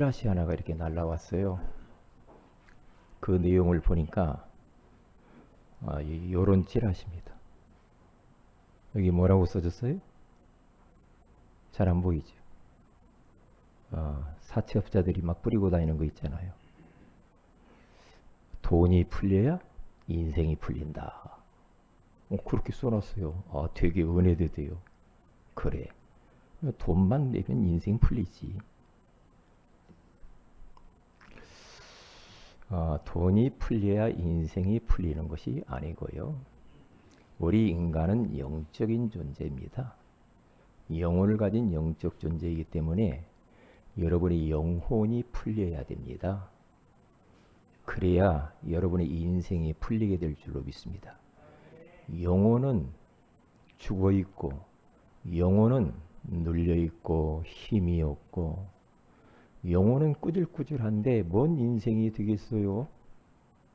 찌라시 하나가 이렇게 날라왔어요. 그 내용을 보니까 요런 찌라시입니다. 여기 뭐라고 써졌어요? 잘 안 보이죠? 사채업자들이 막 뿌리고 다니는 거 있잖아요. 돈이 풀려야 인생이 풀린다. 그렇게 써놨어요. 되게 은혜되대요. 그래. 돈만 내면 인생 풀리지. 돈이 풀려야 인생이 풀리는 것이 아니고요. 우리 인간은 영적인 존재입니다. 영혼을 가진 영적 존재이기 때문에 여러분의 영혼이 풀려야 됩니다. 그래야 여러분의 인생이 풀리게 될 줄로 믿습니다. 영혼은 죽어 있고, 영혼은 눌려 있고, 힘이 없고, 영혼은 꾸질꾸질한데 뭔 인생이 되겠어요?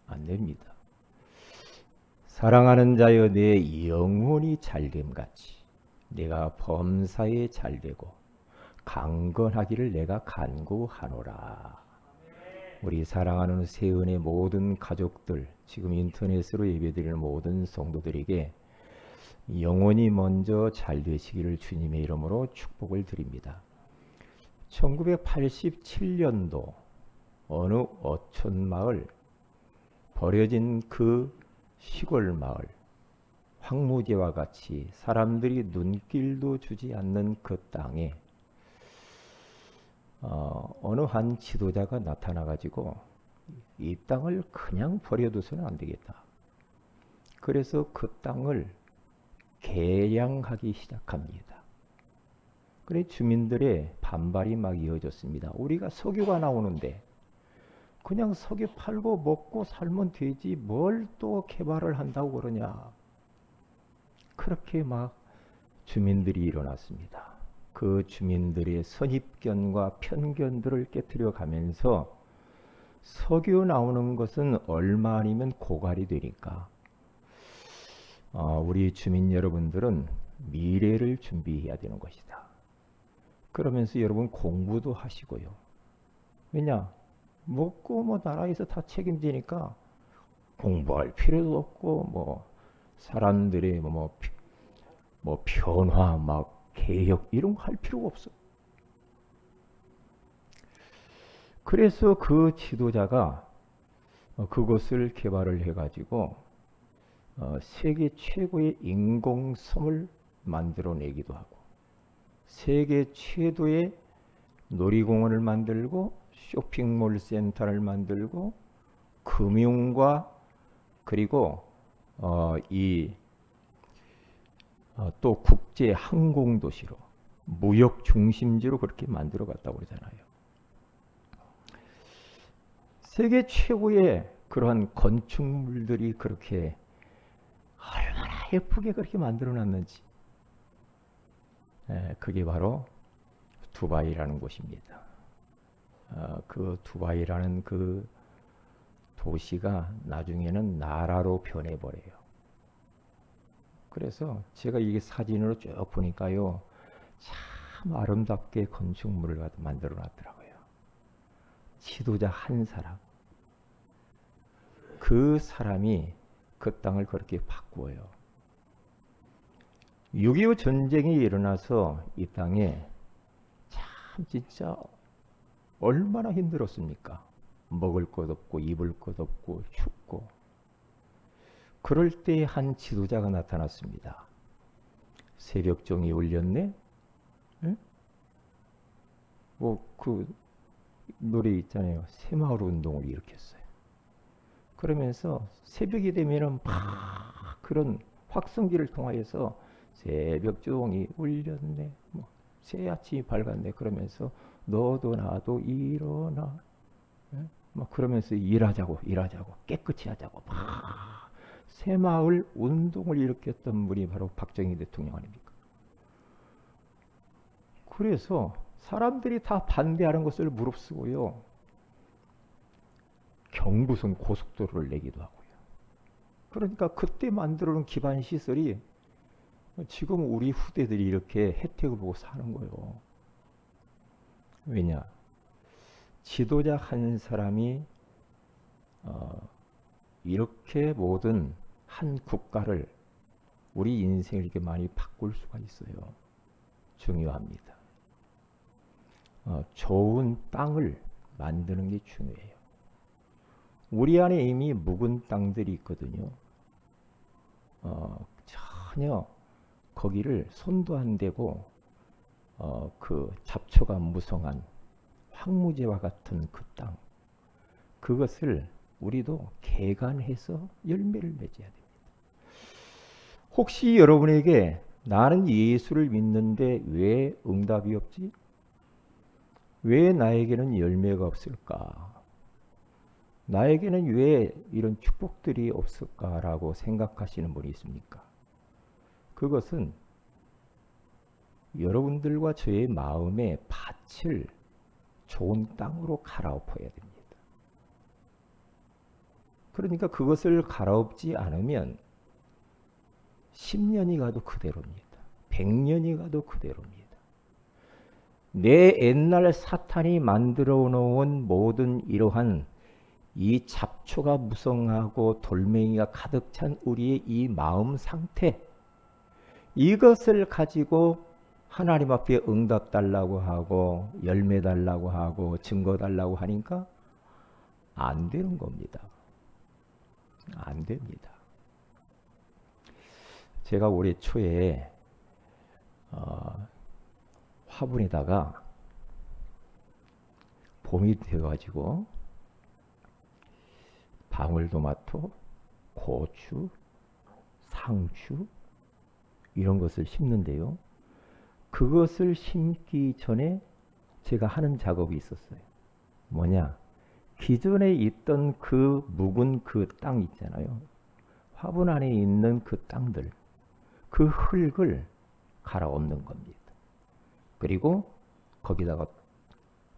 안 됩니다. 사랑하는 자여 내 영혼이 잘됨같이 내가 범사에 잘되고 강건하기를 내가 간구하노라. 우리 사랑하는 세은의 모든 가족들, 지금 인터넷으로 예배드리는 모든 성도들에게 영혼이 먼저 잘 되시기를 주님의 이름으로 축복을 드립니다. 1987년도 어느 어촌 마을, 버려진 그 시골 마을, 황무지와 같이 사람들이 눈길도 주지 않는 그 땅에 어느 한 지도자가 나타나가지고 이 땅을 그냥 버려둬서는 안 되겠다. 그래서 그 땅을 개량하기 시작합니다. 그래 주민들의 반발이 막 이어졌습니다. 우리가 석유가 나오는데 그냥 석유 팔고 먹고 살면 되지 뭘 또 개발을 한다고 그러냐. 그렇게 막 주민들이 일어났습니다. 그 주민들의 선입견과 편견들을 깨뜨려 가면서 석유 나오는 것은 얼마 아니면 고갈이 되니까 우리 주민 여러분들은 미래를 준비해야 되는 것이다. 그러면서 여러분 공부도 하시고요. 왜냐? 먹고 뭐 나라에서 다 책임지니까 공부할 필요도 없고 뭐 사람들의 뭐 변화 막 개혁 이런 거 할 필요가 없어. 그래서 그 지도자가 그것을 개발을 해가지고 세계 최고의 인공섬을 만들어내기도 하고 세계 최고의 놀이공원을 만들고 쇼핑몰 센터를 만들고 금융과 그리고 또 국제 항공 도시로 무역 중심지로 그렇게 만들어 갔다고 그러잖아요. 세계 최고의 그러한 건축물들이 그렇게 얼마나 예쁘게 그렇게 만들어 놨는지. 그게 바로 두바이라는 곳입니다. 그 두바이라는 그 도시가 나중에는 나라로 변해버려요. 그래서 제가 이게 사진으로 쭉 보니까요, 참 아름답게 건축물을 만들어 놨더라고요. 지도자 한 사람. 그 사람이 그 땅을 그렇게 바꾸어요. 6.25 전쟁이 일어나서 이 땅에 참 진짜 얼마나 힘들었습니까? 먹을 것 없고 입을 것 없고 춥고. 그럴 때 한 지도자가 나타났습니다. 새벽종이 울렸네? 뭐 그 노래 있잖아요. 새마을 운동을 일으켰어요. 그러면서 새벽이 되면은 막 그런 확성기를 통하여서 새벽종이 울렸네. 뭐 새아침이 밝았네. 그러면서 너도 나도 일어나. 막 그러면서 일하자고 깨끗이 하자고 막 새마을 운동을 일으켰던 분이 바로 박정희 대통령 아닙니까? 그래서 사람들이 다 반대하는 것을 무릅쓰고요. 경부선 고속도로를 내기도 하고요. 그러니까 그때 만들어 놓은 기반 시설이 지금 우리 후대들이 이렇게 혜택을 보고 사는 거예요. 왜냐? 지도자 한 사람이 이렇게 모든 한 국가를 우리 인생을 이렇게 많이 바꿀 수가 있어요. 중요합니다. 좋은 땅을 만드는 게 중요해요. 우리 안에 이미 묵은 땅들이 있거든요. 전혀 거기를 손도 안 대고 그 잡초가 무성한 황무지와 같은 그 땅, 그것을 우리도 개간해서 열매를 맺어야 됩니다. 혹시 여러분에게 나는 예수를 믿는데 왜 응답이 없지? 왜 나에게는 열매가 없을까? 나에게는 왜 이런 축복들이 없을까라고 생각하시는 분이 있습니까? 그것은 여러분들과 저의 마음의 밭을 좋은 땅으로 갈아엎어야 됩니다. 그러니까 그것을 갈아엎지 않으면 10년이 가도 그대로입니다. 100년이 가도 그대로입니다. 내 옛날 사탄이 만들어 놓은 모든 이러한 이 잡초가 무성하고 돌멩이가 가득 찬 우리의 이 마음 상태, 이것을 가지고 하나님 앞에 응답 달라고 하고 열매 달라고 하고 증거 달라고 하니까 안 되는 겁니다. 안 됩니다. 제가 올해 초에 화분에다가 봄이 되어가지고 방울토마토, 고추, 상추 이런 것을 심는데요. 그것을 심기 전에 제가 하는 작업이 있었어요. 뭐냐? 기존에 있던 그 묵은 그 땅 있잖아요. 화분 안에 있는 그 땅들, 그 흙을 갈아엎는 겁니다. 그리고 거기다가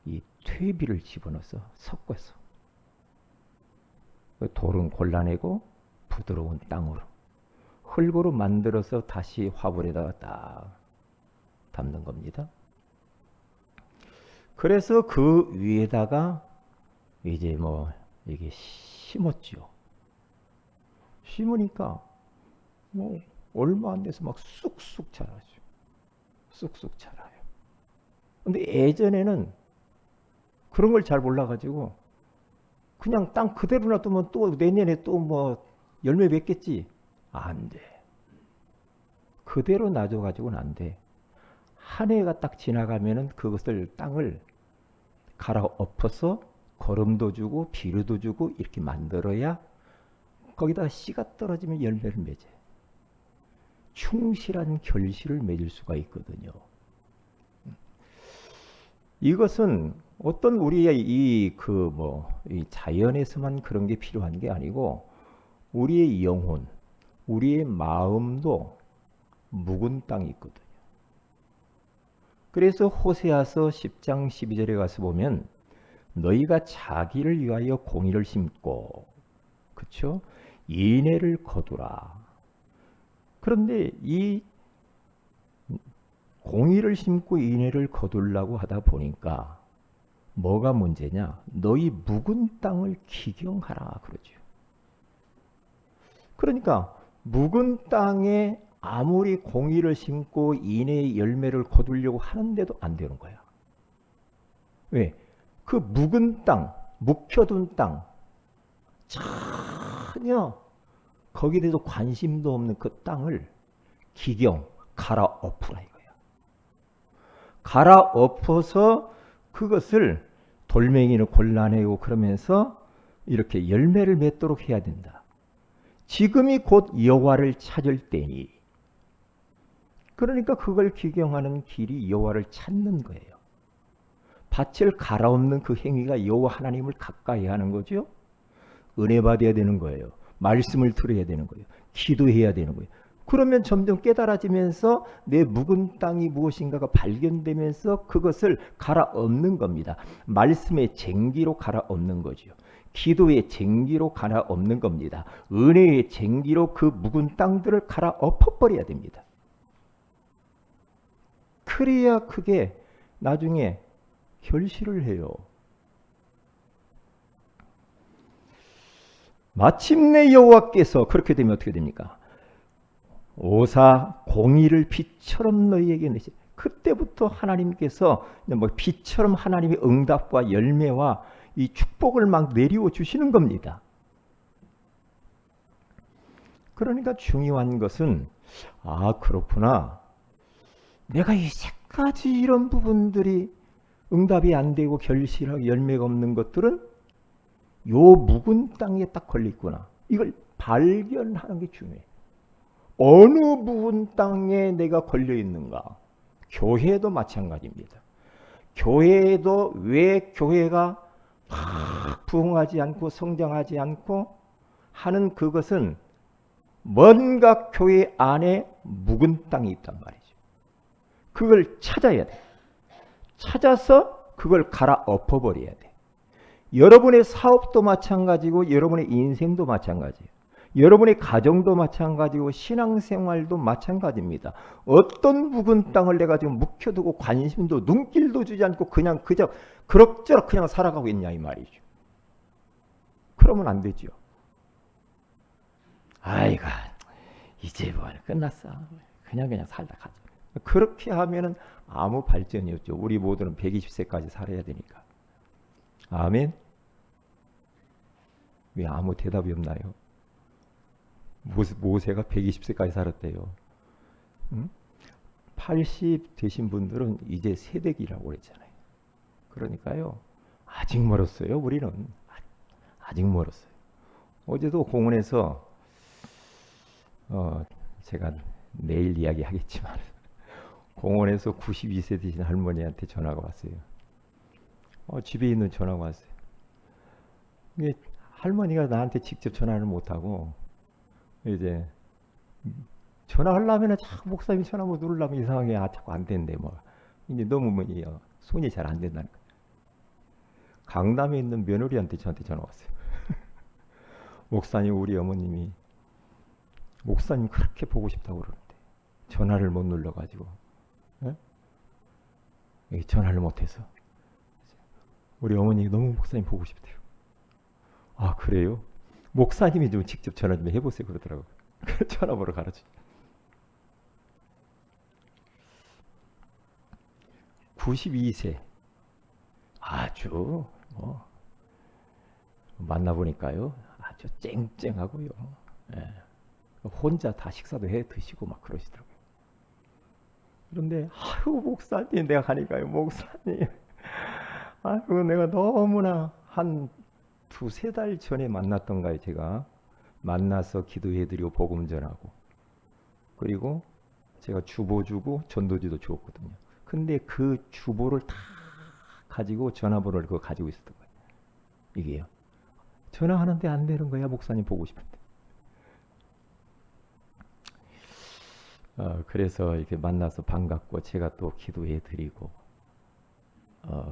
이 퇴비를 집어넣어서 섞어서 돌은 골라내고 부드러운 땅으로 흙으로 만들어서 다시 화분에다가 딱 담는 겁니다. 그래서 그 위에다가 이제 뭐 이게 심었죠. 심으니까 뭐 얼마 안 돼서 막 쑥쑥 자라죠. 쑥쑥 자라요. 근데 예전에는 그런 걸 잘 몰라가지고 그냥 땅 그대로 놔두면 또 내년에 또 뭐 열매 맺겠지. 안 돼. 그대로 놔둬가지고는 안 돼. 한 해가 딱 지나가면은 그것을 땅을 갈아엎어서 거름도 주고 비료도 주고 이렇게 만들어야 거기다가 씨가 떨어지면 열매를 맺어요. 충실한 결실을 맺을 수가 있거든요. 이것은 어떤 우리의 이 자연에서만 그런 게 필요한 게 아니고 우리의 영혼, 우리의 마음도 묵은 땅이 있거든요. 그래서 호세아서 10장 12절에 가서 보면 너희가 자기를 위하여 공의를 심고, 그렇죠? 인애를 거두라. 그런데 이 공의를 심고 인애를 거두려고 하다 보니까 뭐가 문제냐? 너희 묵은 땅을 기경하라 그러죠. 그러니까 묵은 땅에 아무리 공의를 심고 인애의 열매를 거두려고 하는데도 안 되는 거야. 왜? 그 묵은 땅, 묵혀둔 땅, 전혀 거기에 대해서 관심도 없는 그 땅을 기경, 갈아엎으라 이거야. 갈아엎어서 그것을 돌멩이를 골라내고 그러면서 이렇게 열매를 맺도록 해야 된다. 지금이 곧 여호와를 찾을 때니. 그러니까 그걸 기경하는 길이 여호와를 찾는 거예요. 밭을 갈아엎는 그 행위가 여호와 하나님을 가까이 하는 거죠. 은혜 받아야 되는 거예요. 말씀을 들어야 되는 거예요. 기도해야 되는 거예요. 그러면 점점 깨달아지면서 내 묵은 땅이 무엇인가가 발견되면서 그것을 갈아엎는 겁니다. 말씀의 쟁기로 갈아엎는 거죠. 기도의 쟁기로 갈아엎는 겁니다. 은혜의 쟁기로 그 묵은 땅들을 갈아엎어버려야 됩니다. 그래야 그게 나중에 결실을 해요. 마침내 여호와께서 그렇게 되면 어떻게 됩니까? 오사 공의를 빛처럼 너희에게 내시. 그때부터 하나님께서 뭐 빛처럼 하나님의 응답과 열매와 이 축복을 막 내리워 주시는 겁니다. 그러니까 중요한 것은 그렇구나. 내가 이제까지 이런 부분들이 응답이 안 되고 결실하고 열매가 없는 것들은 요 묵은 땅에 딱 걸려 있구나. 이걸 발견하는 게 중요해. 어느 묵은 땅에 내가 걸려 있는가? 교회도 마찬가지입니다. 교회도 왜 교회가 막 부흥하지 않고 성장하지 않고 하는 그것은 뭔가 교회 안에 묵은 땅이 있단 말이죠. 그걸 찾아야 돼. 찾아서 그걸 갈아 엎어버려야 돼. 여러분의 사업도 마찬가지고 여러분의 인생도 마찬가지예요. 여러분의 가정도 마찬가지고 신앙생활도 마찬가지입니다. 어떤 묵은 땅을 내가 지금 묵혀두고 관심도 눈길도 주지 않고 그냥 그저 그럭저럭 그냥 살아가고 있냐 이 말이죠. 그러면 안 되죠. 아이고 이제 뭐 끝났어. 그냥 살다 가자. 그렇게 하면은 아무 발전이 없죠. 우리 모두는 120세까지 살아야 되니까. 아멘. 왜 아무 대답이 없나요? 모세가 120세까지 살았대요. 응? 80 되신 분들은 이제 세대기라고 그랬잖아요. 그러니까요. 아직 멀었어요. 우리는. 아직 멀었어요. 어제도 공원에서 제가 내일 이야기하겠지만 공원에서 92세 되신 할머니한테 전화가 왔어요. 집에 있는 전화가 왔어요. 이게 할머니가 나한테 직접 전화를 못하고 이제 전화하려면 자꾸 목사님이 전화 못 누르려면 이상하게 자꾸 안 된대 뭐. 이제 너무 손이 잘 안 된다는 거예요. 강남에 있는 며느리한테 저한테 전화 왔어요. 목사님 우리 어머님이 목사님 그렇게 보고 싶다고 그러는데 전화를 못 눌러가지고 전화를 못해서 우리 어머니 너무 목사님 보고 싶대요. 아 그래요? 목사님이 좀 직접 전화 좀 해보세요 그러더라고요. 전화번호 가르쳐. 92세 아주 만나보니까요 아주 쨍쨍하고요. 혼자 다 식사도 해 드시고 막 그러시더라고요. 그런데 목사님 내가 가니까요 목사님 내가 너무나 한 2-3달 전에 만났던가요. 제가 만나서 기도해드리고 복음 전하고 그리고 제가 주보 주고 전도지도 주었거든요. 근데 그 주보를 다 가지고 전화번호를 그거 가지고 있었던 거예요. 이게요. 전화하는데 안 되는 거야. 목사님 보고 싶은데. 그래서 이렇게 만나서 반갑고 제가 또 기도해드리고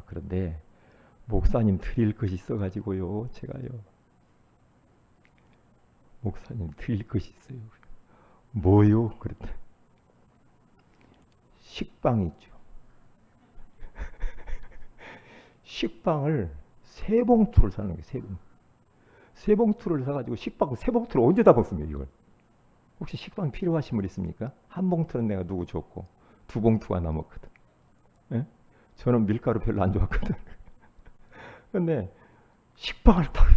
그런데 목사님 드릴 것이 있어가지고요. 제가요. 목사님 드릴 것이 있어요. 뭐요? 그랬다. 식빵 있죠. 식빵을 3봉투를 사는 거예요. 3봉투를 사가지고 식빵 3봉투를 언제 다 먹습니까 이걸? 혹시 식빵 필요하신 분 있습니까? 한 봉투는 내가 누구 줬고 2봉투가 남았거든. 예? 저는 밀가루 별로 안 좋아하거든. 근데 식빵을 딱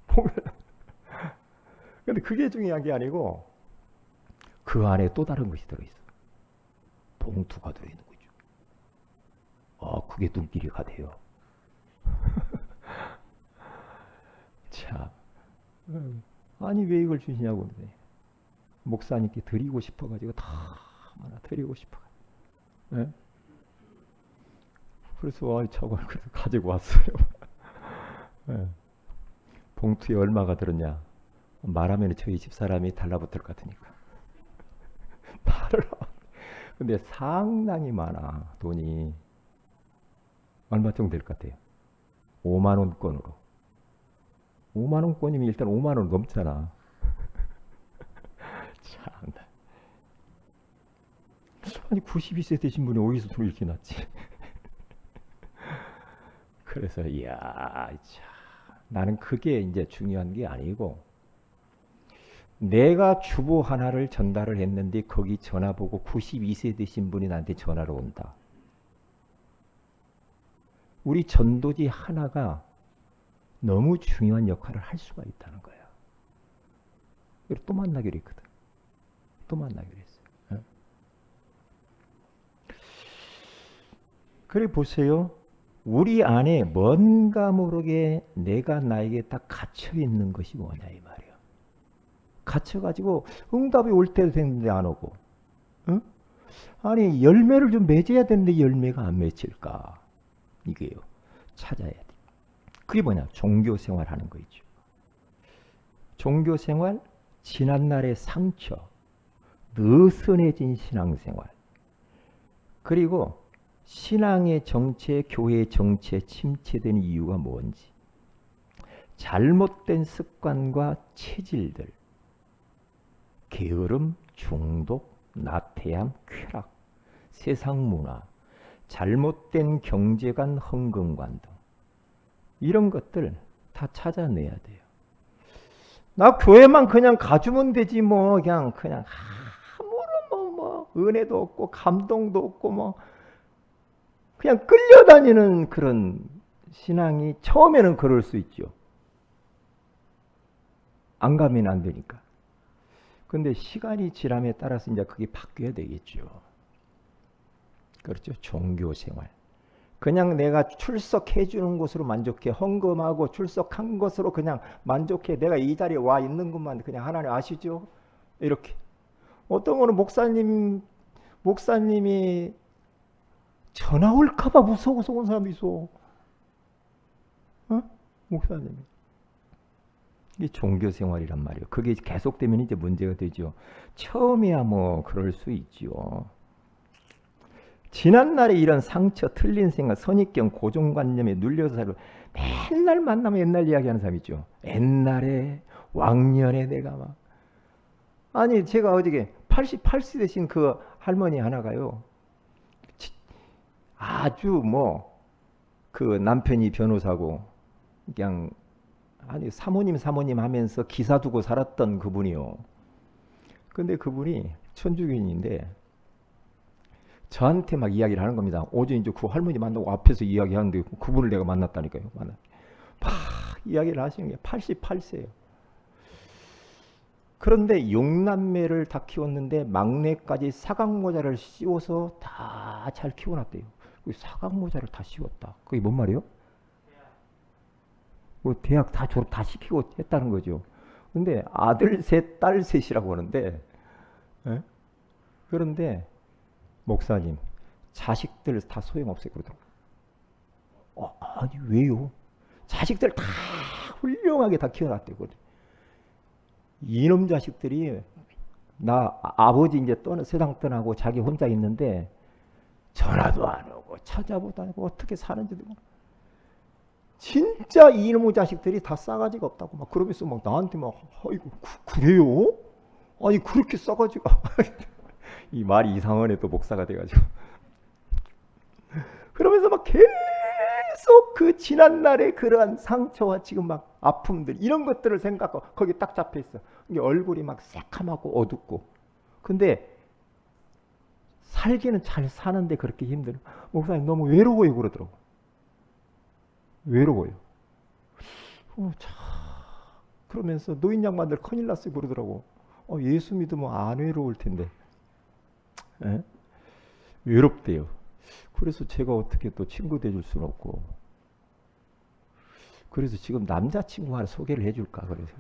보면 근데 그게 중요한 게 아니고 그 안에 또 다른 것이 들어있어. 봉투가 들어있는 거죠. 그게 눈길이 가대요. 자, 아니 왜 이걸 주시냐고 그러네. 목사님께 드리고 싶어가지고 다 하나 드리고 싶어가지고. 네? 그래서 저걸 가지고 왔어요. 네. 봉투에 얼마가 들었냐? 말하면 저희 집사람이 달라붙을 것 같으니까. 말을 근데 상당히 많아. 돈이. 얼마 정도 될 것 같아요? 5만 원권으로. 5만 원권이면 일단 5만 원 넘잖아. 참. 아니 92세 되신 분이 어디서 돈을 이렇게 났지? 그래서 이야, 참. 나는 그게 이제 중요한 게 아니고 내가 주보 하나를 전달을 했는데 거기 전화 보고 92세 되신 분이 나한테 전화로 온다. 우리 전도지 하나가 너무 중요한 역할을 할 수가 있다는 거야. 그리고 또 만나기로 했거든. 또 만나기로 했어요. 네? 그래 보세요. 우리 안에 뭔가 모르게 내가 나에게 딱 갇혀 있는 것이 뭐냐 이 말이야. 갇혀가지고 응답이 올 때도 됐는데 안 오고, 응? 아니 열매를 좀 맺어야 되는데 열매가 안 맺힐까? 이게요. 찾아야 돼. 그게 뭐냐? 종교 생활하는 거 있죠. 종교 생활, 지난날의 상처, 느슨해진 신앙생활, 그리고 신앙의 정체, 교회의 정체 침체된 이유가 뭔지, 잘못된 습관과 체질들, 게으름, 중독, 나태함, 쾌락, 세상 문화, 잘못된 경제관, 헌금관 등 이런 것들 다 찾아내야 돼요. 나 교회만 그냥 가주면 되지 뭐 그냥 아무런 뭐 은혜도 없고 감동도 없고 뭐 그냥 끌려다니는 그런 신앙이 처음에는 그럴 수 있죠. 안 가면 안 되니까. 근데 시간이 지남에 따라서 이제 그게 바뀌어야 되겠죠. 그렇죠. 종교 생활. 그냥 내가 출석해 주는 것으로 만족해. 헌금하고 출석한 것으로 그냥 만족해. 내가 이 자리에 와 있는 것만 그냥 하나님 아시죠? 이렇게. 어떤 거는 목사님이 전화 올까봐 무서워서 온 사람도 있어. 어? 목사님이. 이게 종교 생활이란 말이에요. 그게 계속되면 이제 문제가 되죠. 처음이야 뭐 그럴 수 있죠. 지난날에 이런 상처, 틀린 생각, 선입견, 고정관념에 눌려서 살고 맨날 만나면 옛날 이야기하는 사람 있죠. 옛날에 왕년에 내가 막 아니 제가 어저께 88세 되신 그 할머니 하나가요. 아주 뭐 그 남편이 변호사고 그냥 아니 사모님 하면서 기사 두고 살았던 그분이요. 근데 그분이 천주교인인데 저한테 막 이야기를 하는 겁니다. 어제 이제 그 할머니 만나고 앞에서 이야기하는데 그분을 내가 만났다니까요. 막 이야기를 하시는 게 88세예요. 그런데 6남매를 다 키웠는데 막내까지 사각모자를 씌워서 다 잘 키워놨대요. 사각모자를 다 씌웠다. 그게 뭔 말이에요? 뭐 대학 다 졸업 다 시키고 했다는 거죠. 근데 아들 셋, 딸 셋이라고 하는데, 에? 그런데 목사님, 자식들 다 소용없어요 그러더라고요. 아니 왜요? 자식들 다 훌륭하게 다 키워놨대요. 이놈 자식들이 나 아버지 이제 세상 떠나고 자기 혼자 있는데 전화도 안 오고 찾아보도 안 하고 어떻게 사는지도 모르고 진짜 이놈의 자식들이 다 싸가지가 없다고 막 그러면서 막 나한테 막 아이고 그래요? 아니 그렇게 싸가지가 이 말이 이상하네 또 목사가 돼가지고 그러면서 막 계속 그 지난날의 그러한 상처와 지금 막 아픔들 이런 것들을 생각하고 거기 딱 잡혀 있어. 얼굴이 막 새카맣고 어둡고 근데 살기는 잘 사는데 그렇게 힘들어. 목사님 너무 외로워요 그러더라고. 외로워요. 그러면서 노인 양반들 큰일 났어요 그러더라고. 예수 믿으면 안 외로울 텐데. 에? 외롭대요. 그래서 제가 어떻게 또 친구 돼줄 수는 없고. 그래서 지금 남자친구 하나 소개를 해줄까 그래서.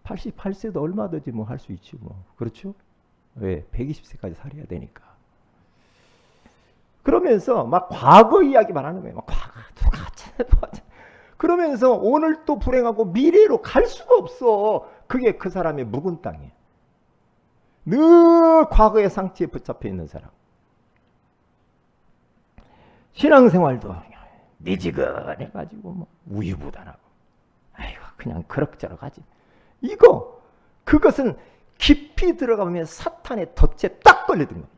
88세도 얼마든지 뭐 할 수 있지 뭐. 그렇죠? 왜? 120세까지 살아야 되니까. 그러면서 막 과거 이야기만 하는 거예요. 막 과거 누가 그러면서 오늘 또 불행하고 미래로 갈 수가 없어. 그게 그 사람의 묵은 땅이에요. 늘 과거의 상처에 붙잡혀 있는 사람. 신앙생활도 미지근해가지고 뭐 우유부단하고 아이고 그냥 그럭저럭 하지. 그것은 깊이 들어가면 사탄의 덫에 딱 걸려든 겁니다.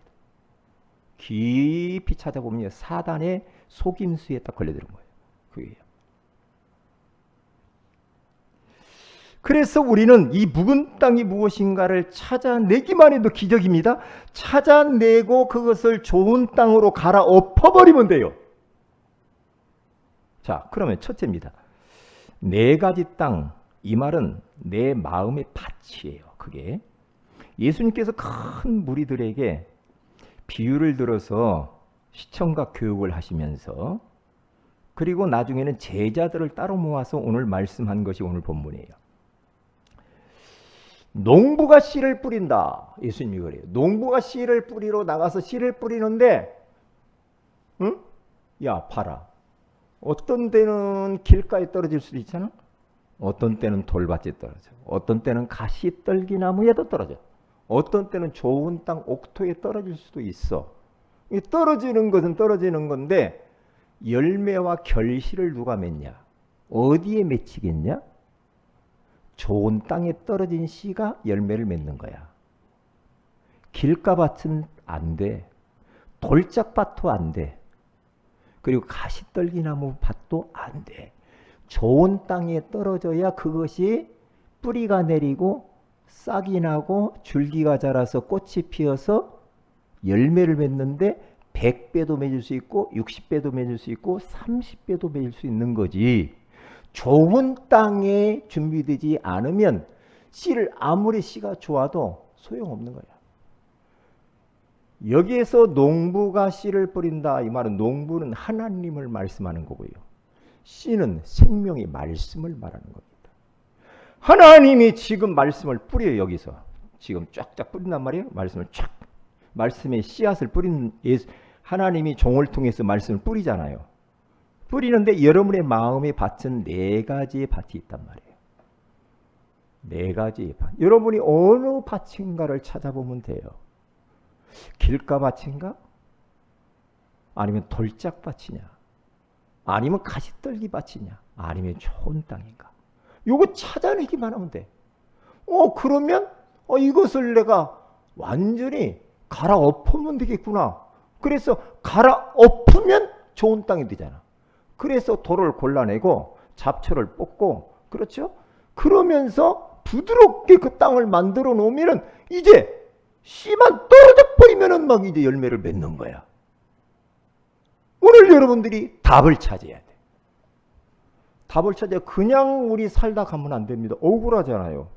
깊이 찾아보면 사단의 속임수에 딱 걸려드는 거예요. 그게요. 그래서 우리는 이 묵은 땅이 무엇인가를 찾아내기만 해도 기적입니다. 찾아내고 그것을 좋은 땅으로 갈아엎어버리면 돼요. 자, 그러면 첫째입니다. 네 가지 땅, 이 말은 내 마음의 밭이에요. 그게 예수님께서 큰 무리들에게 비유를 들어서 시청각 교육을 하시면서 그리고 나중에는 제자들을 따로 모아서 오늘 말씀한 것이 오늘 본문이에요. 농부가 씨를 뿌린다. 예수님이 그래요. 농부가 씨를 뿌리러 나가서 씨를 뿌리는데 응? 야, 봐라. 어떤 때는 길가에 떨어질 수도 있잖아. 어떤 때는 돌밭에 떨어져. 어떤 때는 가시떨기나무에도 떨어져. 어떤 때는 좋은 땅 옥토에 떨어질 수도 있어. 떨어지는 것은 떨어지는 건데 열매와 결실을 누가 맺냐? 어디에 맺히겠냐? 좋은 땅에 떨어진 씨가 열매를 맺는 거야. 길가밭은 안 돼. 돌짝밭도 안 돼. 그리고 가시떨기나무 밭도 안 돼. 좋은 땅에 떨어져야 그것이 뿌리가 내리고 싹이 나고 줄기가 자라서 꽃이 피어서 열매를 맺는데 100배도 맺을 수 있고 60배도 맺을 수 있고 30배도 맺을 수 있는 거지. 좋은 땅에 준비되지 않으면 씨를 아무리 씨가 좋아도 소용없는 거야. 여기에서 농부가 씨를 뿌린다. 이 말은 농부는 하나님을 말씀하는 거고요. 씨는 생명의 말씀을 말하는 겁니다. 하나님이 지금 말씀을 뿌려요. 여기서 지금 쫙쫙 뿌린단 말이에요. 말씀을 쫙, 말씀의 씨앗을 뿌리는 하나님이 종을 통해서 말씀을 뿌리잖아요. 뿌리는데 여러분의 마음의 밭은 네 가지의 밭이 있단 말이에요. 네 가지의 밭. 여러분이 어느 밭인가를 찾아보면 돼요. 길가밭인가? 아니면 돌짝밭이냐? 아니면 가시떨기 밭이냐? 아니면 좋은 땅인가? 요거 찾아내기만 하면 돼. 그러면 이것을 내가 완전히 갈아엎으면 되겠구나. 그래서 갈아엎으면 좋은 땅이 되잖아. 그래서 돌을 골라내고 잡초를 뽑고, 그렇죠? 그러면서 부드럽게 그 땅을 만들어 놓으면은 이제 씨만 떨어져 버리면은 막 이제 열매를 맺는 거야. 오늘 여러분들이 답을 찾아야 돼. 답을 찾아야 그냥 우리 살다 가면 안 됩니다. 억울하잖아요.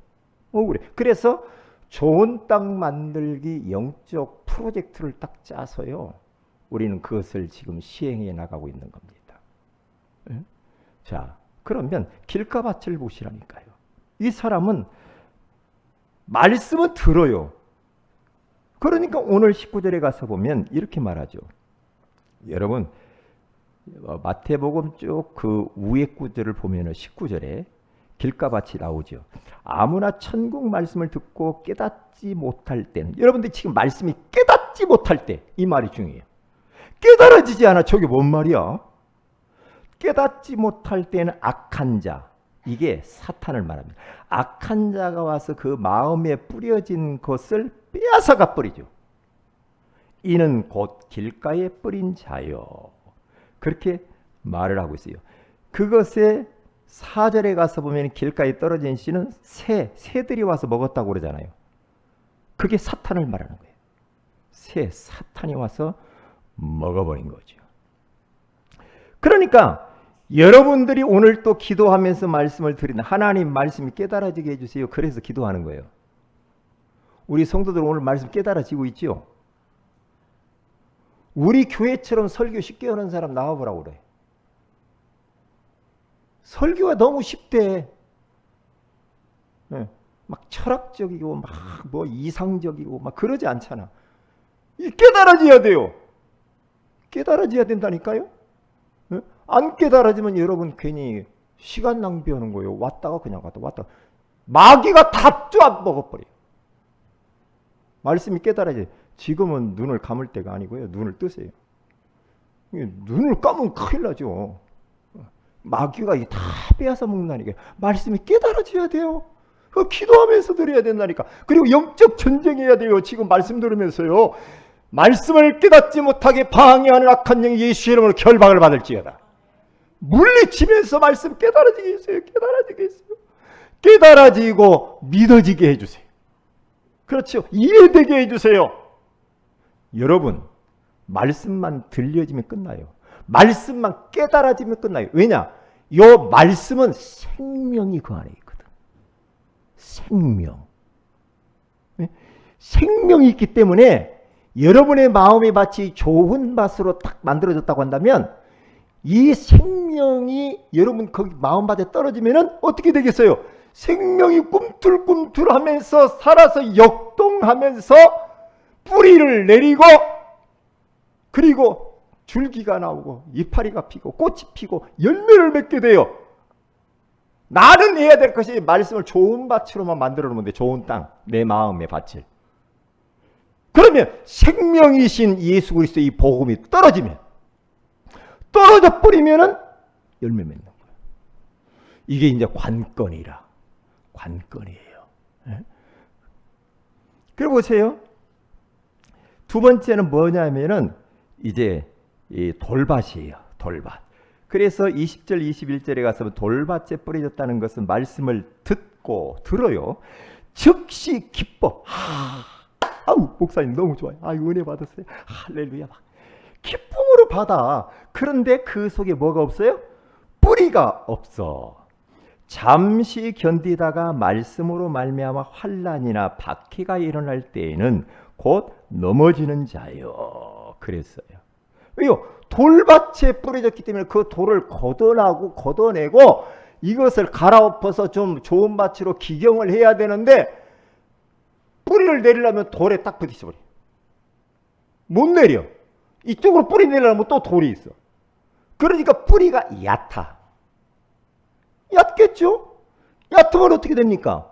억울해. 그래서 좋은 땅 만들기 영적 프로젝트를 딱 짜서요. 우리는 그것을 지금 시행해 나가고 있는 겁니다. 자, 그러면 길가밭을 보시라니까요. 이 사람은 말씀은 들어요. 그러니까 오늘 19절에 가서 보면 이렇게 말하죠. 여러분 마태복음 쭉 그 위에 구절을 보면 19절에 길가밭이 나오죠. 아무나 천국 말씀을 듣고 깨닫지 못할 때는, 여러분들 지금 말씀이 깨닫지 못할 때, 이 말이 중요해요. 깨달아지지 않아. 저게 뭔 말이야? 깨닫지 못할 때는 악한 자, 이게 사탄을 말합니다. 악한 자가 와서 그 마음에 뿌려진 것을 빼앗아가 버리죠. 이는 곧 길가에 뿌린 자요. 그렇게 말을 하고 있어요. 그것에 4절에 가서 보면 길가에 떨어진 씨는 새들이 와서 먹었다고 그러잖아요. 그게 사탄을 말하는 거예요. 사탄이 와서 먹어버린 거죠. 그러니까 여러분들이 오늘 또 기도하면서 말씀을 드리는 하나님 말씀이 깨달아지게 해주세요. 그래서 기도하는 거예요. 우리 성도들 오늘 말씀 깨달아지고 있죠? 우리 교회처럼 설교 쉽게 하는 사람 나와보라고 그래. 설교가 너무 쉽대. 막 철학적이고 막 뭐 이상적이고 막 그러지 않잖아. 깨달아져야 돼요. 깨달아져야 된다니까요. 안 깨달아지면 여러분 괜히 시간 낭비하는 거예요. 왔다가 그냥 갔다 왔다가. 마귀가 다 쫙 먹어버려요. 말씀이 깨달아져요. 지금은 눈을 감을 때가 아니고요. 눈을 뜨세요. 눈을 감으면 큰일 나죠. 마귀가 다 빼앗아 먹는다니까. 말씀이 깨달아져야 돼요. 기도하면서 드려야 된다니까. 그리고 영적 전쟁해야 돼요. 지금 말씀 들으면서요. 말씀을 깨닫지 못하게 방해하는 악한 영이 예수의 이름으로 결박을 받을지어다. 물리치면서 말씀 깨달아지게 했어요. 깨달아지게 했어요. 깨달아지고 믿어지게 해주세요. 그렇죠. 이해되게 해주세요. 여러분, 말씀만 들려지면 끝나요. 말씀만 깨달아지면 끝나요. 왜냐? 요 말씀은 생명이 그 안에 있거든. 생명. 생명이 있기 때문에 여러분의 마음의 밭이 좋은 밭으로 딱 만들어졌다고 한다면 이 생명이 여러분 거기 마음밭에 떨어지면은 어떻게 되겠어요? 생명이 꿈틀꿈틀하면서 살아서 역동하면서 뿌리를 내리고 그리고 줄기가 나오고 이파리가 피고 꽃이 피고 열매를 맺게 돼요. 나는 해야 될 것이 말씀을 좋은 밭으로만 만들어 놓으면 돼. 좋은 땅, 내 마음의 밭을. 그러면 생명이신 예수 그리스도의 이 복음이 떨어져 버리면은 열매 맺는 거예요. 이게 이제 관건이에요. 그리고 보세요. 두 번째는 뭐냐면은 이제 이 돌밭이에요. 돌밭. 그래서 20절 21절에 가서 돌밭에 뿌려졌다는 것은 말씀을 듣고 들어요. 즉시 기뻐. 아우 목사님 너무 좋아요. 아유 은혜 받았어요. 할렐루야. 기쁨으로 받아. 그런데 그 속에 뭐가 없어요? 뿌리가 없어. 잠시 견디다가 말씀으로 말미암아 환난이나 박해가 일어날 때에는 곧 넘어지는 자요. 그랬어요. 왜요? 돌밭에 뿌려졌기 때문에 그 돌을 걷어내고 이것을 갈아엎어서 좀 좋은 밭으로 기경을 해야 되는데 뿌리를 내리려면 돌에 딱 부딪혀버려. 못 내려. 이쪽으로 뿌리 내리려면 또 돌이 있어. 그러니까 뿌리가 얕겠죠? 얕으면 어떻게 됩니까?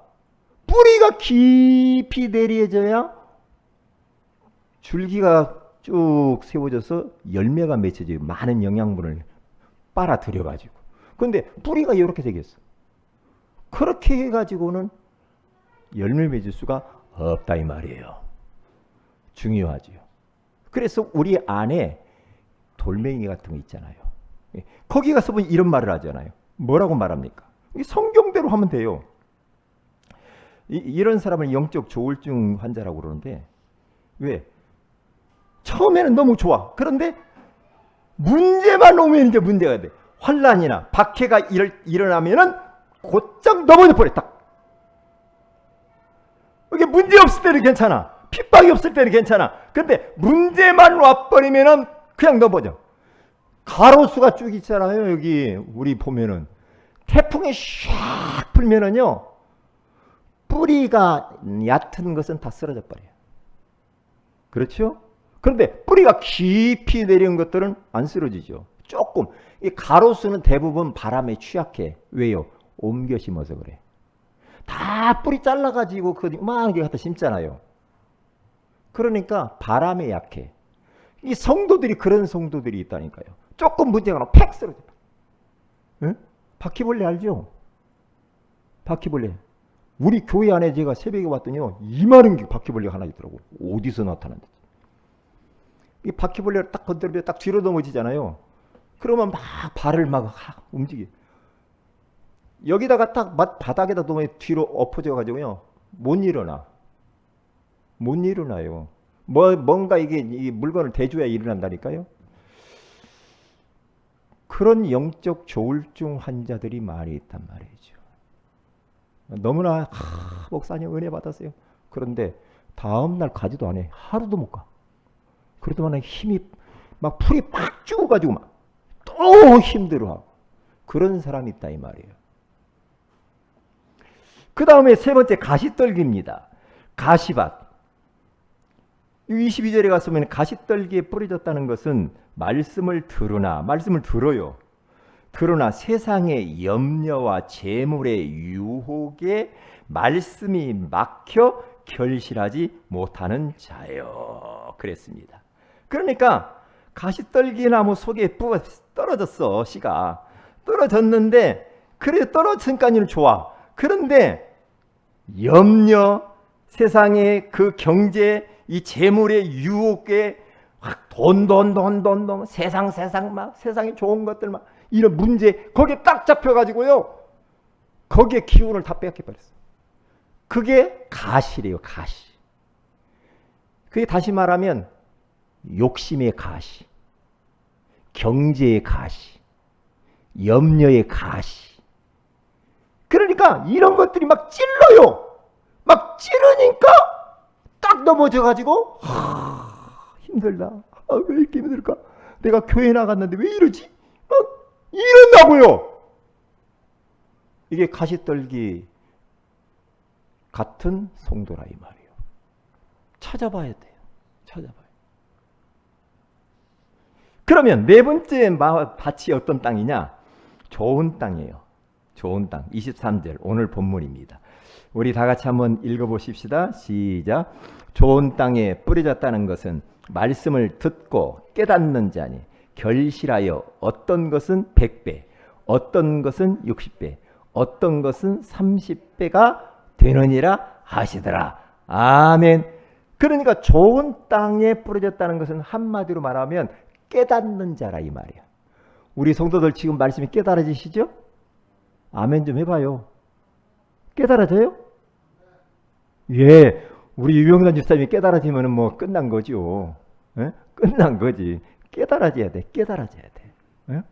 뿌리가 깊이 내려져야 줄기가 쭉 세워져서 열매가 맺혀져요. 많은 영양분을 빨아들여가지고. 그런데 뿌리가 이렇게 생겼어. 그렇게 해가지고는 열매 맺을 수가 없다 이 말이에요. 중요하죠. 그래서 우리 안에 돌멩이 같은 거 있잖아요. 거기 가서 보면 이런 말을 하잖아요. 뭐라고 말합니까? 성경대로 하면 돼요. 이런 사람을 영적 조울증 환자라고 그러는데 왜? 처음에는 너무 좋아. 그런데 문제만 오면 이제 문제가 돼. 환난이나 박해가 일어나면은 곧장 넘어져 버려. 딱. 이게 문제 없을 때는 괜찮아. 핍박이 없을 때는 괜찮아. 근데 문제만 와버리면은 그냥 넘어져. 가로수가 쭉 있잖아요. 여기 우리 보면은 태풍이 샥 불면은요 뿌리가 얕은 것은 다 쓰러져 버려요. 그렇죠? 그런데 뿌리가 깊이 내린 것들은 안 쓰러지죠. 조금. 이 가로수는 대부분 바람에 취약해. 왜요? 옮겨 심어서 그래. 다 뿌리 잘라가지고 그만 게 갖다 심잖아요. 그러니까 바람에 약해. 이 성도들이 그런 성도들이 있다니까요. 조금 문제가 나면 팩 쓰러져. 응? 바퀴벌레 알죠? 바퀴벌레. 우리 교회 안에 제가 새벽에 왔더니요 이만한 바퀴벌레가 하나 있더라고. 어디서 나타났는지. 이 바퀴벌레를 딱 건드리면 딱 뒤로 넘어지잖아요. 그러면 막 발을 막 움직여. 여기다가 딱 바닥에다 놓으면 뒤로 엎어져 가지고요 못 일어나요. 뭔가 이게 이 물건을 대줘야 일어난다니까요. 그런 영적 조울증 환자들이 많이 있단 말이죠. 너무나 목사님 은혜 받았어요. 그런데 다음날 가지도 않아. 하루도 못 가. 그러더만 힘이 막 풀이 팍 죽어가지고 막 또 힘들어하고 그런 사람이 있다 이 말이에요. 그 다음에 세 번째 가시떨기입니다. 가시밭. 22절에 갔으면 가시떨기에 뿌려졌다는 것은 말씀을 들어요. 그러나 세상의 염려와 재물의 유혹에 말씀이 막혀 결실하지 못하는 자요. 그랬습니다. 그러니까 가시떨기 나무 속에 떨어졌어. 씨가 떨어졌는데 그래 떨어졌으니까 좋아. 그런데 염려, 세상의 그 경제, 이 재물의 유혹에 돈, 세상 막 세상에 좋은 것들 막 이런 문제 거기에 딱 잡혀가지고요 거기에 기운을 다 뺏겨버렸어. 그게 가시래요. 가시. 그게 다시 말하면 욕심의 가시, 경제의 가시, 염려의 가시. 그러니까 이런 것들이 막 찔러요. 막 찌르니까 딱 넘어져가지고 힘들다. 왜 이렇게 힘들까? 내가 교회 나갔는데 왜 이러지? 막 이런다고요. 이게 가시떨기 같은 성도라 이 말이에요. 찾아봐야 돼요. 찾아봐요. 그러면 네 번째 밭이 어떤 땅이냐? 좋은 땅이에요. 좋은 땅. 23절 오늘 본문입니다. 우리 다 같이 한번 읽어보십시다. 시작. 좋은 땅에 뿌려졌다는 것은 말씀을 듣고 깨닫는 자니 결실하여 어떤 것은 100배, 어떤 것은 60배, 어떤 것은 30배가 되느니라 하시더라. 아멘. 그러니까 좋은 땅에 뿌려졌다는 것은 한마디로 말하면 깨닫는 자라 이 말이야. 우리 성도들 지금 말씀이 깨달아지시죠? 아멘 좀 해봐요. 깨달아져요? 예, 우리 유영란 집사님이 깨달아지면 뭐 끝난 거죠. 예? 끝난 거지. 깨달아져야 돼. 깨달아져야 돼. 예?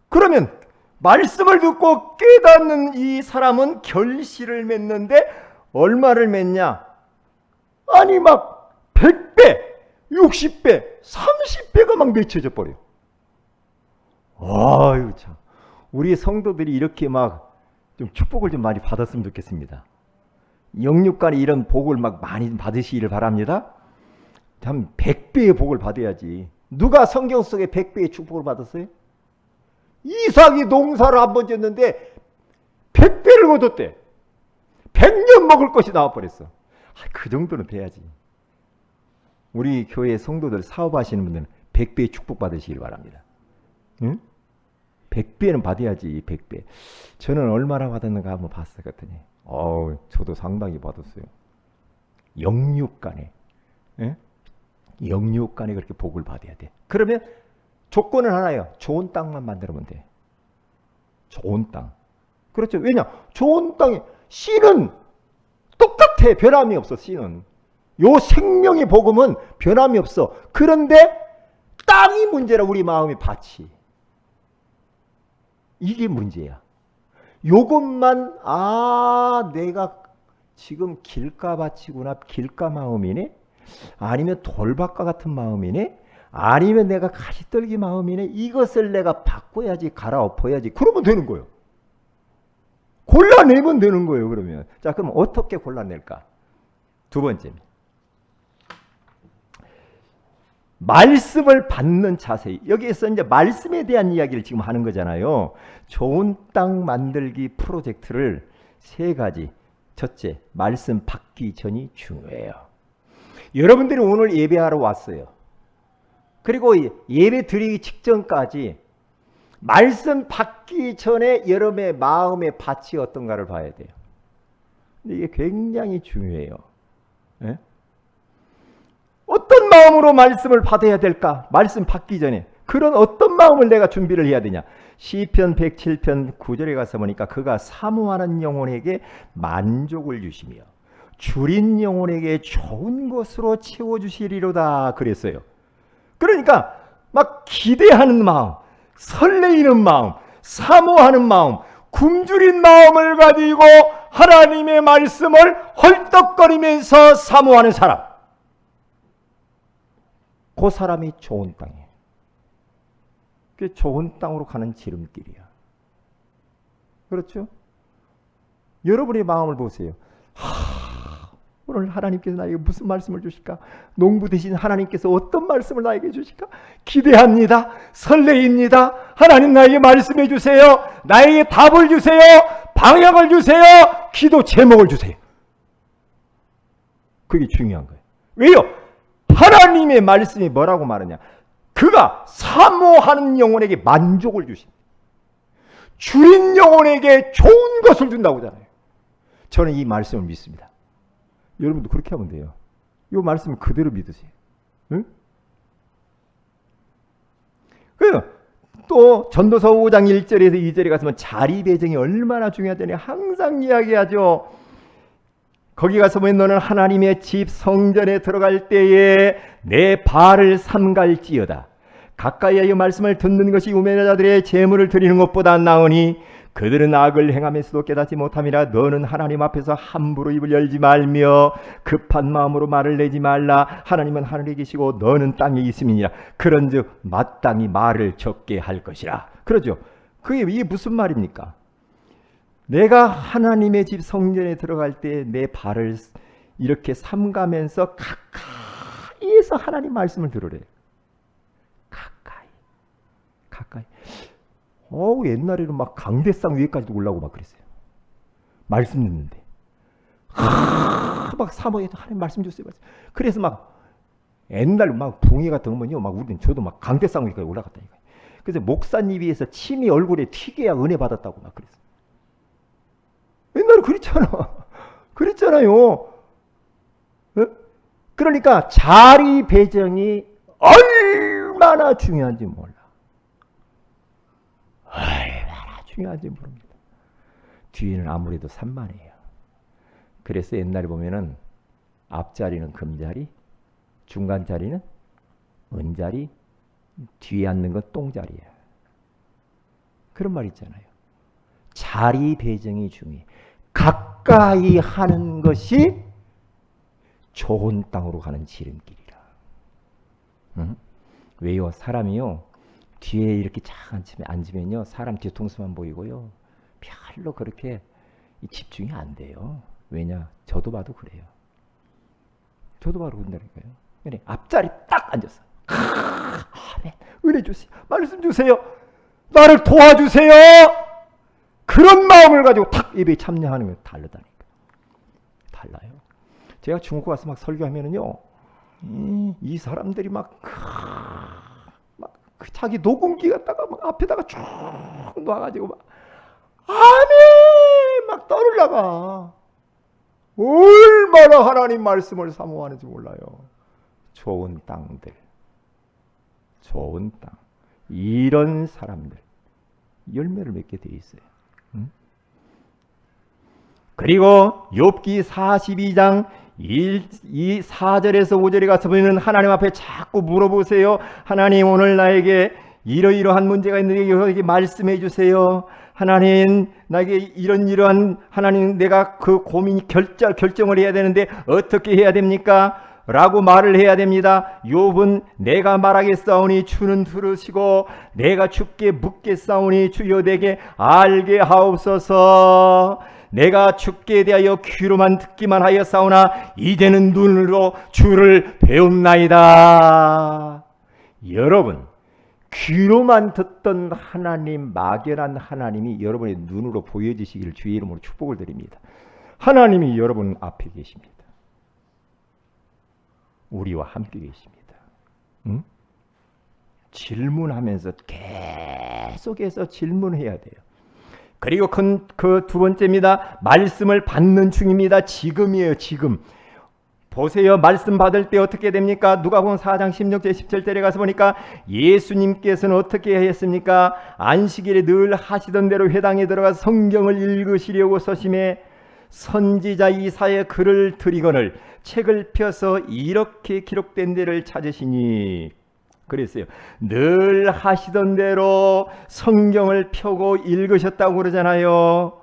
그러면 말씀을 듣고 깨닫는 이 사람은 결실을 맺는데 얼마를 맺냐? 아니 막 100배, 60배, 30배가 막 맺혀져 버려. 아유 참. 우리 성도들이 이렇게 막 좀 축복을 좀 많이 받았으면 좋겠습니다. 영육간에 이런 복을 막 많이 받으시기를 바랍니다. 참 100배의 복을 받아야지. 누가 성경 속에 100배의 축복을 받았어요? 이삭이 농사를 한번 짓는데 100배를 얻었대. 100년 먹을 것이 나와버렸어. 그 정도는 돼야지. 우리 교회 성도들 사업하시는 분들은 100배의 축복 받으시길 바랍니다. 응? 100배는 받아야지. 100배. 저는 얼마나 받았는가 한번 봤을 것 같더니 저도 상당히 받았어요. 영육간에 영육간에 그렇게 복을 받아야 돼. 그러면 조건은 하나예요. 좋은 땅만 만들면 돼. 좋은 땅. 그렇죠. 왜냐? 좋은 땅에 씨는 똑같아. 변함이 없어. 씨는. 요 생명의 복음은 변함이 없어. 그런데 땅이 문제라. 우리 마음의 밭이. 이게 문제야. 요것만 내가 지금 길가밭이구나. 길가 마음이네. 아니면 돌밭과 같은 마음이네. 아니면 내가 가시떨기 마음이네. 이것을 내가 바꿔야지. 갈아엎어야지. 그러면 되는 거예요. 골라내면 되는 거예요. 그러면. 자, 그럼 어떻게 골라낼까? 두 번째입니다. 말씀을 받는 자세. 여기에서 이제 말씀에 대한 이야기를 지금 하는 거잖아요. 좋은 땅 만들기 프로젝트를 세 가지. 첫째, 말씀 받기 전이 중요해요. 여러분들이 오늘 예배하러 왔어요. 그리고 예배 드리기 직전까지 말씀 받기 전에 여러분의 마음의 밭이 어떤가를 봐야 돼요. 이게 굉장히 중요해요. 네? 어떤 마음으로 말씀을 받아야 될까? 말씀 받기 전에. 그런 어떤 마음을 내가 준비를 해야 되냐? 시편 107편 9절에 가서 보니까 그가 사모하는 영혼에게 만족을 주시며 줄인 영혼에게 좋은 것으로 채워주시리로다 그랬어요. 그러니까 막 기대하는 마음, 설레이는 마음, 사모하는 마음, 굶주린 마음을 가지고 하나님의 말씀을 헐떡거리면서 사모하는 사람. 그 사람이 좋은 땅이에요. 그게 좋은 땅으로 가는 지름길이야. 그렇죠? 여러분의 마음을 보세요. 오늘 하나님께서 나에게 무슨 말씀을 주실까? 농부 되신 하나님께서 어떤 말씀을 나에게 주실까? 기대합니다. 설레입니다. 하나님 나에게 말씀해 주세요. 나에게 답을 주세요. 방향을 주세요. 기도 제목을 주세요. 그게 중요한 거예요. 왜요? 하나님의 말씀이 뭐라고 말하냐? 그가 사모하는 영혼에게 만족을 주신다. 줄인 영혼에게 좋은 것을 준다고 하잖아요. 저는 이 말씀을 믿습니다. 여러분도 그렇게 하면 돼요. 이 말씀을 그대로 믿으세요. 응? 그래서 또 전도서 5장 1절에서 2절에 가서면 자리 배정이 얼마나 중요하다니 항상 이야기하죠. 거기 가서 보면 너는 하나님의 집 성전에 들어갈 때에 내 발을 삼갈지어다. 가까이에 이 말씀을 듣는 것이 우매자들의 제물을 드리는 것보다 나으니 그들은 악을 행하면서도 깨닫지 못함이라. 너는 하나님 앞에서 함부로 입을 열지 말며 급한 마음으로 말을 내지 말라. 하나님은 하늘에 계시고 너는 땅에 있음이니라. 그런즉 마땅히 말을 적게 할 것이라. 그러죠. 이게 무슨 말입니까? 내가 하나님의 집 성전에 들어갈 때 내 발을 이렇게 삼가면서 가까이에서 하나님 말씀을 들으래. 가까이. 옛날에는 막 강대상 위에까지도 올라오고 막 그랬어요. 말씀 듣는데. 막 사모해서 하나님 말씀 주세요. 그래서 막 옛날 막 붕이 같은 거면요. 막 우리는 저도 막 강대상 위까지 올라갔다니까. 그래서 목사님 위에서 침이 얼굴에 튀겨야 은혜 받았다고 막 그랬어요. 옛날에 그랬잖아요. 그러니까 자리 배정이 얼마나 중요한지 몰라. 얼마나 중요한지 모릅니다. 뒤에는 아무래도 산만해요. 그래서 옛날에 보면은 앞자리는 금자리, 중간자리는 은자리, 뒤에 앉는 건 똥자리야. 그런 말 있잖아요. 자리 배정이 중요해. 가까이 하는 것이 좋은 땅으로 가는 지름길이라. 응? 왜요? 사람이요. 뒤에 이렇게 쫙 앉으면요. 사람 뒤통수만 보이고요. 별로 그렇게 집중이 안 돼요. 왜냐? 저도 봐도 그래요. 저도 바로 그런다니까요. 그래, 앞자리 딱 앉았어. 아멘. 은혜 주세요. 말씀 주세요. 나를 도와주세요. 그런 마음을 가지고 탁 예배에 참여하는 게 다르다니까. 달라요. 제가 중국 가서 막 설교하면은요, 이 사람들이 막 자기 녹음기 갖다가 막 앞에다가 쭉 놔가지고 막 아멘 막 떠들다가 얼마나 하나님 말씀을 사모하는지 몰라요. 좋은 땅들, 좋은 땅, 이런 사람들 열매를 맺게 돼 있어요. 그리고 욥기 42장 4절에서 5절에 가서 보면 하나님 앞에 자꾸 물어보세요. 하나님, 오늘 나에게 이러이러한 문제가 있는데 여기 말씀해 주세요. 하나님, 나에게 이러한 하나님, 내가 그 고민이 결정을 해야 되는데 어떻게 해야 됩니까? 라고 말을 해야 됩니다. 욥은 내가 말하겠사오니 주는 들으시고 내가 주께 묻겠사오니 주여 내게 알게 하옵소서. 내가 주께 대하여 귀로만 듣기만 하였사오나 이제는 눈으로 주를 배움나이다. 여러분, 귀로만 듣던 하나님, 막연한 하나님이 여러분의 눈으로 보여지시기를 주의 이름으로 축복을 드립니다. 하나님이 여러분 앞에 계십니다. 우리와 함께 계십니다. 응? 질문하면서 계속해서 질문해야 돼요. 그리고 그 두 번째입니다. 말씀을 받는 중입니다. 지금이에요. 지금. 보세요. 말씀 받을 때 어떻게 됩니까? 누가복음 4장 16절 17절에 가서 보니까 예수님께서는 어떻게 했습니까? 안식일에 늘 하시던 대로 회당에 들어가서 성경을 읽으시려고 서심해 선지자 이사야의 글을 들이거늘 책을 펴서 이렇게 기록된 데를 찾으시니, 그랬어요. 늘 하시던 대로 성경을 펴고 읽으셨다고 그러잖아요.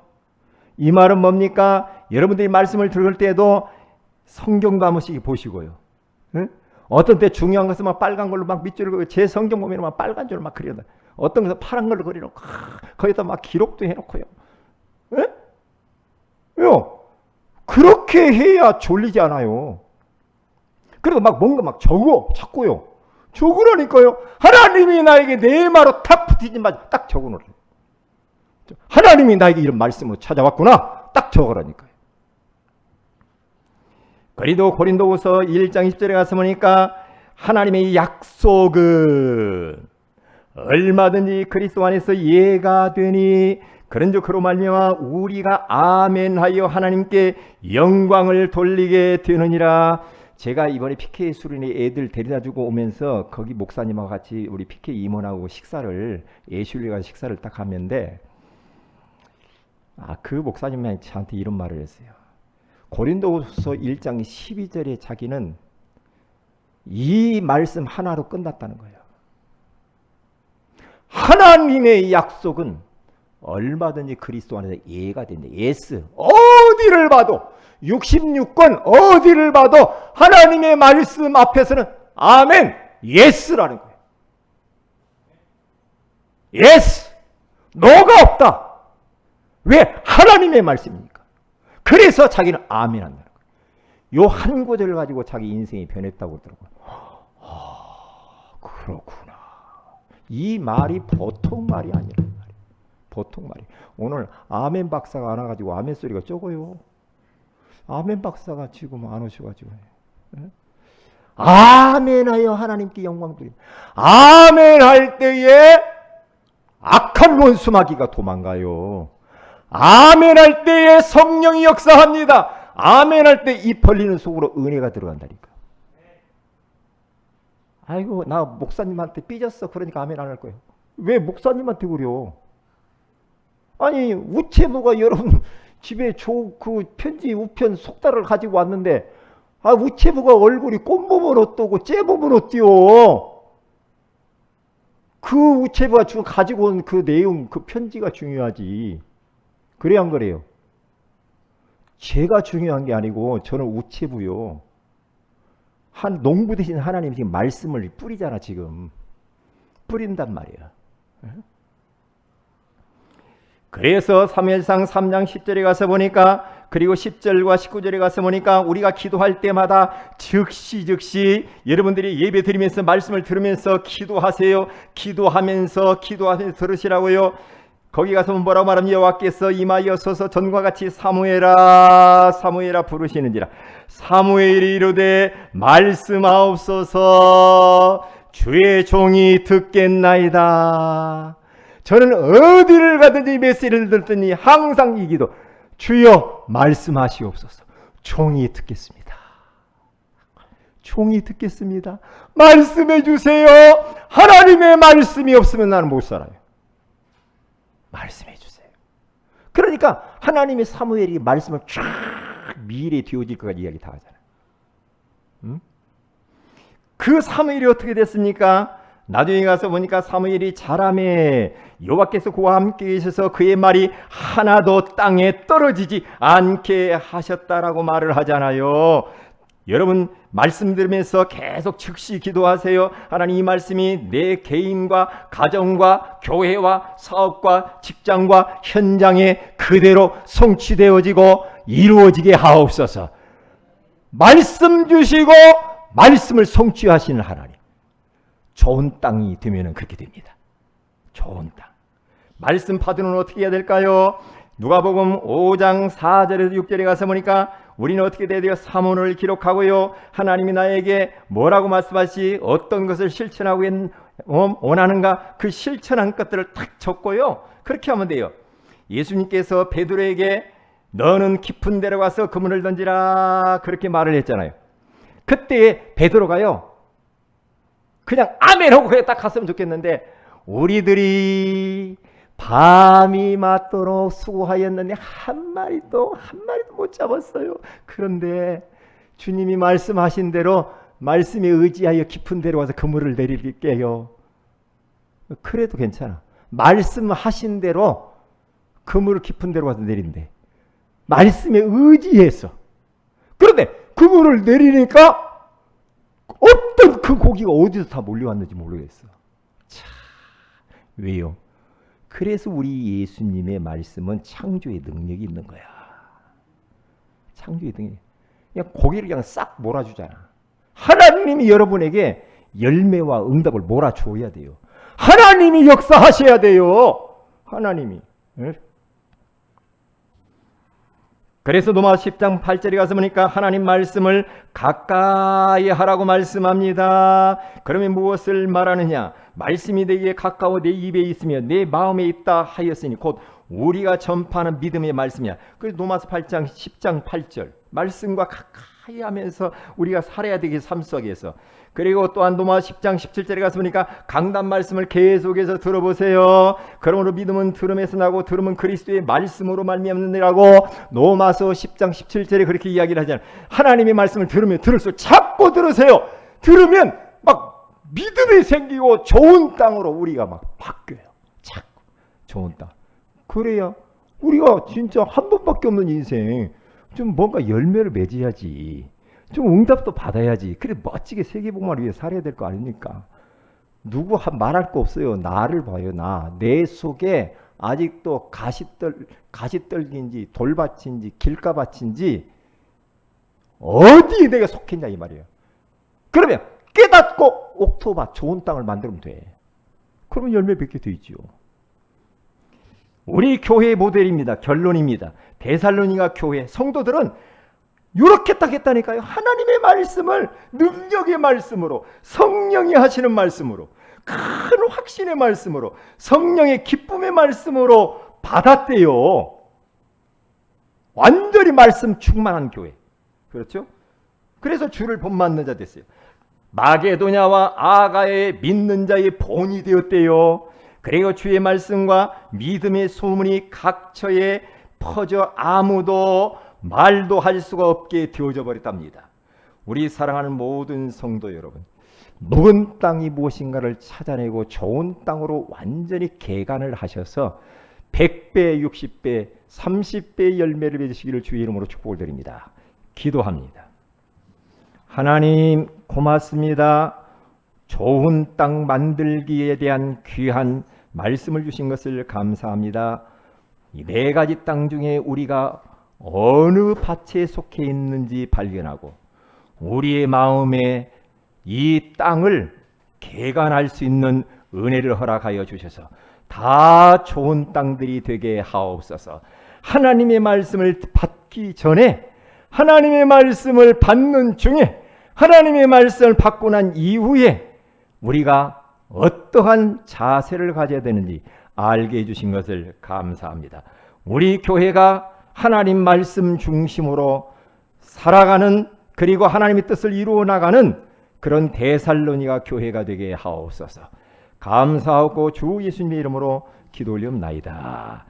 이 말은 뭡니까? 여러분들이 말씀을 들을 때도 성경도 한 번씩 보시고요. 응? 어떤 때 중요한 것은 막 빨간 걸로 막 밑줄을 그리고, 제 성경 보면 막 빨간 줄을 막 그려놔. 어떤 것은 파란 걸로 그려놓고 거기다 막 기록도 해놓고요. 응? 요, 그렇게 해야 졸리지 않아요. 그리고 막 뭔가 막 적고요. 적으라니까요. 하나님이 나에게 내 말로 탁 붙이지 마. 딱 적어놓으래요. 하나님이 나에게 이런 말씀으로 찾아왔구나. 딱 적으라니까요. 그리고 고린도후서 1장 10절에 가서 보니까 하나님의 약속은 얼마든지 그리스도 안에서 예가 되니 그런즉 그로 말미암아 우리가 아멘하여 하나님께 영광을 돌리게 되느니라. 제가 이번에 PK 수련회 애들 데려다주고 오면서 거기 목사님하고 같이 우리 PK 임원하고 식사를 예술리가 식사를 딱 하는데 그 목사님이 저한테 이런 말을 했어요. 고린도후서 1장 12절에 자기는 이 말씀 하나로 끝났다는 거예요. 하나님의 약속은 얼마든지 그리스도 안에서 예가 된다. 예스. 어디를 봐도 66권 어디를 봐도 하나님의 말씀 앞에서는 아멘. 예스라는 거예요. 예스. 노가 없다. 왜? 하나님의 말씀이니까. 그래서 자기는 아멘 한다는 거예요. 요 한 구절을 가지고 자기 인생이 변했다고 그러더라고요. 그렇구나. 이 말이 보통 말이 아니란 말이에요. 보통 말이. 오늘 아멘 박사가 안 와가지고 아멘 소리가 적어요. 아멘 박사가 지금 안 오셔가지고. 아멘하여 하나님께 영광 드립니다. 아멘 할 때에 악한 원수 마귀가 도망가요. 아멘 할 때에 성령이 역사합니다. 아멘 할 때 입 벌리는 속으로 은혜가 들어간다니까. 아이고 나 목사님한테 삐졌어. 그러니까 아멘 안 할 거예요. 왜 목사님한테 그래요? 아니 우체부가 여러분 집에 그 편지 우편 속달을 가지고 왔는데 우체부가 얼굴이 꽃보면 어떠고 째보면 어때요? 그 우체부가 가지고 온 그 내용 그 편지가 중요하지. 그래야 안 그래요? 제가 중요한 게 아니고 저는 우체부요. 한 농부 대신 하나님이 지금 말씀을 뿌리잖아. 지금 뿌린단 말이야. 그래서 사무엘상 3장 10절에 가서 보니까 그리고 10절과 19절에 가서 보니까 우리가 기도할 때마다 즉시 여러분들이 예배 드리면서 말씀을 들으면서 기도하세요. 기도하면서 들으시라고요. 거기 가서 뭐라고 말하면 여호와께서 임하여 서서 전과 같이 사무엘아 부르시는지라. 사무엘이 이르되 말씀하옵소서 주의 종이 듣겠나이다. 저는 어디를 가든지 메시지를 듣더니 항상 이 기도. 주여 말씀하시옵소서. 종이 듣겠습니다. 종이 듣겠습니다. 말씀해 주세요. 하나님의 말씀이 없으면 나는 못 살아요. 말씀해 주세요. 그러니까 하나님의 사무엘이 말씀을 쫙 미래에 뒤어질 것까지 이야기 다 하잖아요. 그 사무엘이 어떻게 됐습니까? 나중에 가서 보니까 사무엘이 자라매 여호와께서 그와 함께 계셔서 그의 말이 하나도 땅에 떨어지지 않게 하셨다라고 말을 하잖아요. 여러분 말씀 들으면서 계속 즉시 기도하세요. 하나님 이 말씀이 내 개인과 가정과 교회와 사업과 직장과 현장에 그대로 성취되어지고 이루어지게 하옵소서. 말씀 주시고 말씀을 성취하시는 하나님. 좋은 땅이 되면 그렇게 됩니다. 좋은 땅. 말씀 파도는 어떻게 해야 될까요? 누가복음 5장 4절에서 6절에 가서 보니까 우리는 어떻게 돼야 돼요? 사문을 기록하고요. 하나님이 나에게 뭐라고 말씀하시 어떤 것을 실천하고 원하는가 그 실천한 것들을 탁 적고요. 그렇게 하면 돼요. 예수님께서 베드로에게 너는 깊은 데로 가서 그물을 던지라 그렇게 말을 했잖아요. 그때 베드로가요. 그냥 아멘하고 그냥 딱 갔으면 좋겠는데 우리들이 밤이 맞도록 수고하였는데 한 마리도 못 잡았어요. 그런데 주님이 말씀하신 대로 말씀에 의지하여 깊은 데로 와서 그물을 내릴게요. 그래도 괜찮아. 말씀하신 대로 그물을 깊은 데로 와서 내린대. 말씀에 의지해서. 그런데 그물을 내리니까 어떤 그 고기가 어디서 다 몰려왔는지 모르겠어. 참, 왜요? 그래서 우리 예수님의 말씀은 창조의 능력이 있는 거야. 창조의 능력. 그냥 고기를 그냥 싹 몰아주잖아. 하나님이 여러분에게 열매와 응답을 몰아줘야 돼요. 하나님이 역사하셔야 돼요. 하나님이. 그래서 로마서 10장 8절에 가서 보니까 하나님 말씀을 가까이 하라고 말씀합니다. 그러면 무엇을 말하느냐? 말씀이 내게 가까워 내 입에 있으며 내 마음에 있다 하였으니 곧 우리가 전파하는 믿음의 말씀이야. 그래서 로마서 8장 10장 8절 말씀과 가까이 차이하면서 우리가 살아야 되기 삶 속에서. 그리고 또한 로마 10장 17절에 가서 보니까 강단 말씀을 계속해서 들어보세요. 그러므로 믿음은 들음에서 나고 들음은 그리스도의 말씀으로 말미암느니라고 로마서 10장 17절에 그렇게 이야기를 하잖아요. 하나님의 말씀을 들으면 들을수록 자꾸 들으세요. 들으면 막 믿음이 생기고 좋은 땅으로 우리가 막 바뀌어요. 자꾸 좋은 땅. 그래야 우리가 진짜 한 번밖에 없는 인생 좀 뭔가 열매를 맺어야지. 좀 응답도 받아야지. 그래 멋지게 세계복음을 위해 살아야 될 거 아닙니까? 누구 말할 거 없어요. 나를 봐요. 내 속에 아직도 가시떨기인지 돌밭인지 길가밭인지 어디에 내가 속했냐 이 말이에요. 그러면 깨닫고 옥토밭 좋은 땅을 만들면 돼. 그러면 열매 맺게 돼 있죠. 우리 교회의 모델입니다. 결론입니다. 데살로니가 교회 성도들은 이렇게 딱 했다니까요. 하나님의 말씀을 능력의 말씀으로, 성령이 하시는 말씀으로, 큰 확신의 말씀으로, 성령의 기쁨의 말씀으로 받았대요. 완전히 말씀 충만한 교회. 그렇죠? 그래서 주를 본받는 자 됐어요. 마게도냐와 아가의 믿는 자의 본이 되었대요. 그리고 주의 말씀과 믿음의 소문이 각처에 퍼져 아무도 말도 할 수가 없게 되어져 버렸답니다. 우리 사랑하는 모든 성도 여러분, 묵은 땅이 무엇인가를 찾아내고 좋은 땅으로 완전히 개간을 하셔서 100배, 60배, 30배의 열매를 맺으시기를 주의 이름으로 축복을 드립니다. 기도합니다. 하나님 고맙습니다. 좋은 땅 만들기에 대한 귀한 말씀을 주신 것을 감사합니다. 이 네 가지 땅 중에 우리가 어느 밭에 속해 있는지 발견하고 우리의 마음에 이 땅을 개간할 수 있는 은혜를 허락하여 주셔서 다 좋은 땅들이 되게 하옵소서. 하나님의 말씀을 받기 전에, 하나님의 말씀을 받는 중에, 하나님의 말씀을 받고 난 이후에 우리가 어떠한 자세를 가져야 되는지 알게 해주신 것을 감사합니다. 우리 교회가 하나님 말씀 중심으로 살아가는, 그리고 하나님의 뜻을 이루어 나가는 그런 데살로니가 교회가 되게 하옵소서. 감사하고 주 예수님의 이름으로 기도 올리옵나이다.